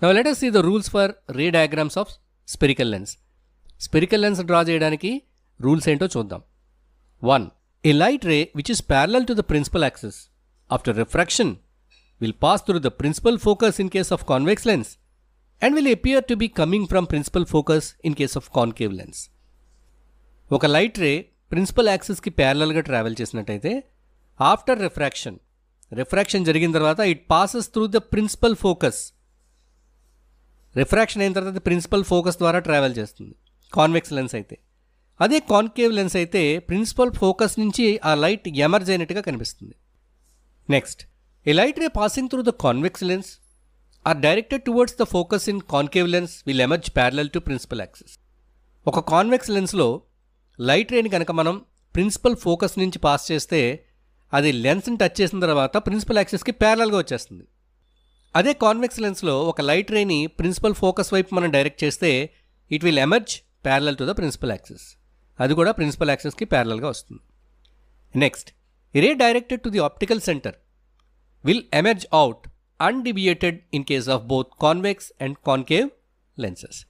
Now let us see the rules for ray diagrams of spherical lens. Spherical lens draw చేయడానికి rules ఏంటో చూద్దాం. 1. A light ray which is parallel to the principal axis after refraction will pass through the principal focus in case of convex lens and will appear to be coming from principal focus in case of concave lens. ఒక light ray principal యాక్సిస్కి ప్యారలల్గా travel చేసినట్టయితే after refraction జరిగిన తర్వాత it passes through the principal focus. Refraction అయిన తర్వాత principal focus ద్వారా travel చేస్తుంది కాన్వెక్స్ లెన్స్ అయితే. అదే కాన్కేవ్ లెన్స్ అయితే ప్రిన్సిపల్ ఫోకస్ నుంచి ఆ లైట్ ఎమర్జ్ అయినట్టుగా కనిపిస్తుంది. Next, a light ray passing through the convex lens are directed towards the focus in concave lens will emerge parallel to principal axis. ఒక convex లెన్స్లో light రేని కనుక మనం principal focus నుంచి pass చేస్తే అది లెన్స్ని టచ్ చేసిన తర్వాత ప్రిన్సిపల్ యాక్సిస్కి ప్యారలల్గా వచ్చేస్తుంది. అదే కాన్వెక్స్ లెన్స్లో ఒక లైట్ రేని ప్రిన్సిపల్ ఫోకస్ వైపు మనం డైరెక్ట్ చేస్తే it will emerge parallel to the principal axis. అది కూడా ప్రిన్సిపల్ యాక్సిస్కి ప్యారలల్గా వస్తుంది. Next, ray directed to the optical centre will emerge out undeviated in case of both convex and concave lenses.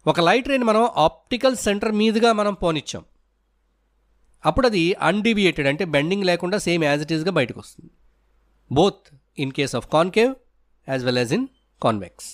ఒక light రేని మనం ఆప్టికల్ సెంటర్ మీదుగా మనం పోనిచ్చాం, అప్పుడు అది అన్డివియేటెడ్ అంటే బెండింగ్ లేకుండా సేమ్ యాజ్ ఇట్ ఈస్గా బయటకు వస్తుంది, both in case of concave as well as in convex.